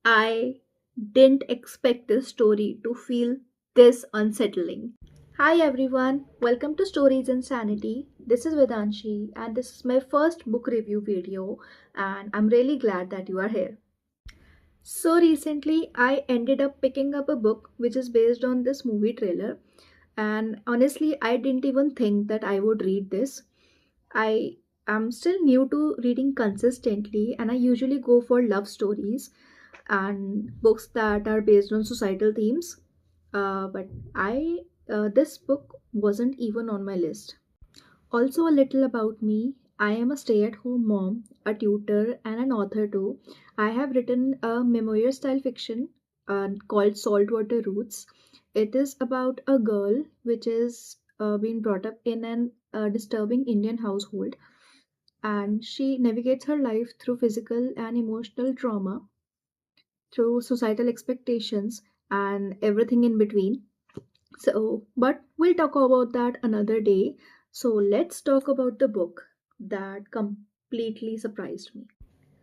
I didn't expect this story to feel this unsettling. Hi everyone, welcome to Stories and Sanity. This is Vedanshi and this is my first book review video and I'm really glad that you are here. So recently I ended up picking up a book which is based on this movie trailer and honestly I didn't even think that I would read this. I am still new to reading consistently and I usually go for love stories and books that are based on societal themes. But I this book wasn't even on my list. Also, a little about me. I am a stay-at-home mom, a tutor, and an author too. I have written a memoir-style fiction called Saltwater Roots. It is about a girl which is being brought up in an disturbing Indian household, and she navigates her life through physical and emotional trauma, through societal expectations, and everything in between. So, but we'll talk about that another day. So, let's talk about the book that completely surprised me.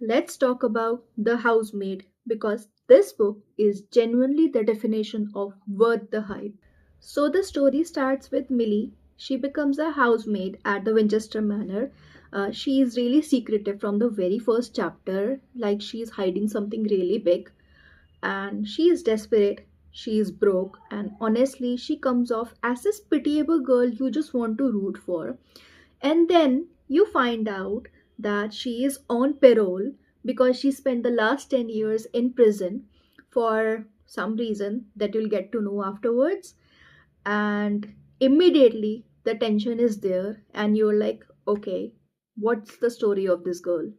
Let's talk about The Housemaid because this book is genuinely the definition of worth the hype. So, the story starts with Millie. She becomes a housemaid at the Winchester Manor. She is really secretive from the very first chapter, like she is hiding something really big, and she is desperate, she is broke, and honestly, she comes off as this pitiable girl you just want to root for. And then you find out that she is on parole because she spent the last 10 years in prison for some reason that you'll get to know afterwards. And immediately the tension is there, and you're like, okay, what's the story of this girl?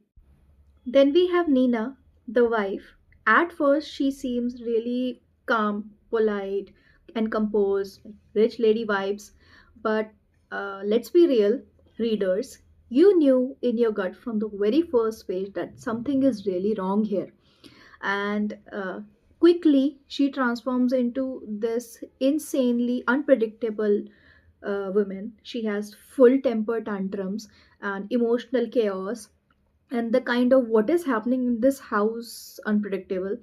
Then we have Nina, the wife. At first, she seems really calm, polite, and composed, rich lady vibes. But let's be real, readers, you knew in your gut from the very first page that something is really wrong here. And quickly, she transforms into this insanely unpredictable woman. She has full temper tantrums and emotional chaos, and the kind of what is happening in this house unpredictable,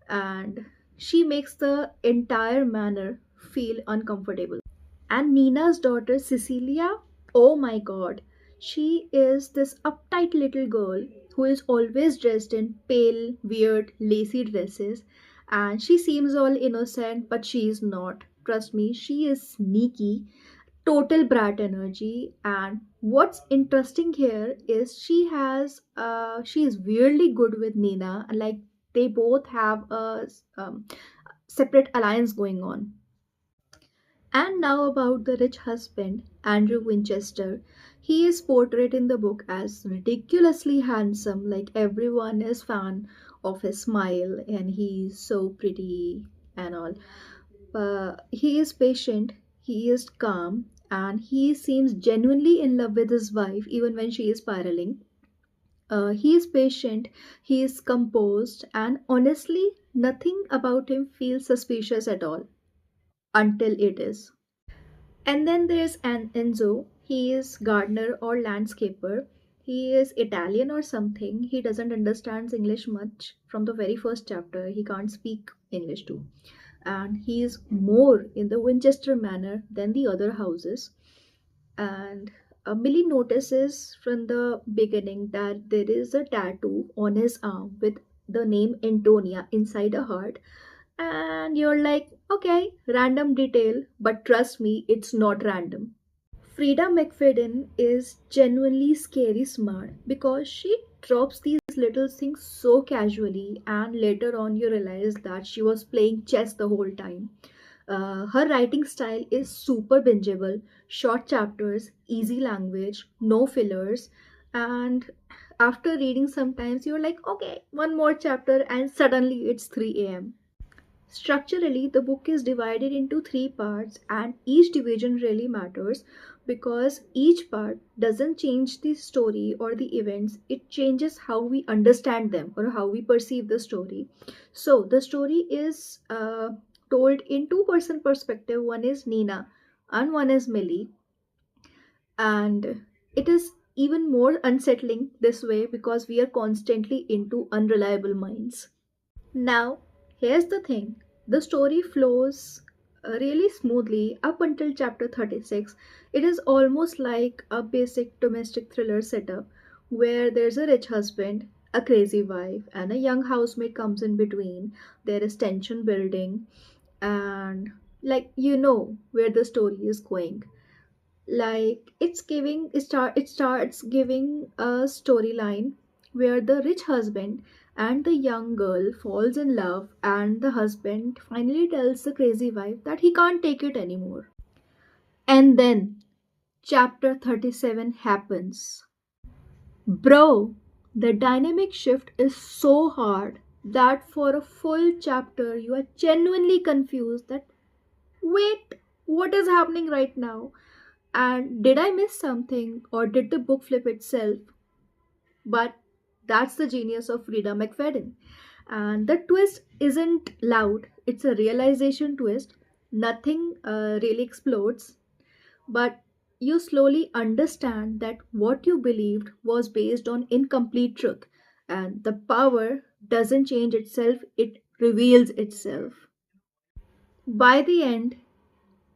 and she makes the entire manor feel uncomfortable. And Nina's daughter Cecilia, oh my god, she is this uptight little girl who is always dressed in pale weird lacy dresses, and she seems all innocent but she is not. Trust me, she is sneaky, total brat energy. And what's interesting here is she is weirdly good with Nina, like they both have a separate alliance going on. And now about the rich husband, Andrew Winchester. He is portrayed in the book as ridiculously handsome, like everyone is fan of his smile and he's so pretty and all. He is patient, he is calm, and he seems genuinely in love with his wife even when she is spiraling. He is patient, he is composed, and honestly, nothing about him feels suspicious at all until it is. And then there's an Enzo. He is gardener or landscaper. He is Italian or something. He doesn't understand English much from the very first chapter. He can't speak English too. And he is more in the Winchester manner than the other houses. And Millie notices from the beginning that there is a tattoo on his arm with the name Antonia inside a heart, and you're like, okay, random detail, but trust me, it's not random. Freida McFadden is genuinely scary smart because she drops these little things so casually, and later on, you realize that she was playing chess the whole time. Her writing style is super bingeable, short chapters, easy language, no fillers, and after reading, sometimes you're like, okay, one more chapter, and suddenly it's 3 a.m. Structurally, the book is divided into three parts, and each division really matters because each part doesn't change the story or the events, it changes how we understand them or how we perceive the story. So, the story is told in two-person perspective, one is Nina and one is Millie, and it is even more unsettling this way because we are constantly into unreliable minds. Now, here's the thing, the story flows really smoothly up until chapter 36. It is almost like a basic domestic thriller setup where there's a rich husband, a crazy wife, and a young housemaid comes in between. There is tension building, and you know where the story is going. Like it starts giving a storyline where the rich husband and the young girl falls in love, and the husband finally tells the crazy wife that he can't take it anymore. And then chapter 37 happens. Bro, the dynamic shift is so hard that for a full chapter you are genuinely confused that wait, what is happening right now? And did I miss something or did the book flip itself? But that's the genius of Freida McFadden. And the twist isn't loud, it's a realization twist. Nothing really explodes, but you slowly understand that what you believed was based on incomplete truth. And the power doesn't change itself, it reveals itself. By the end,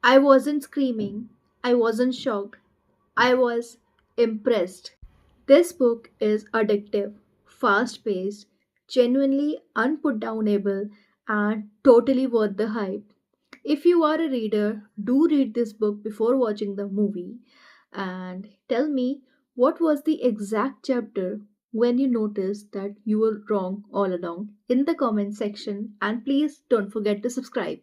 I wasn't screaming, I wasn't shocked, I was impressed. This book is addictive, fast paced, genuinely unputdownable, and totally worth the hype. If you are a reader, do read this book before watching the movie and tell me what was the exact chapter when you noticed that you were wrong all along in the comment section, and please don't forget to subscribe.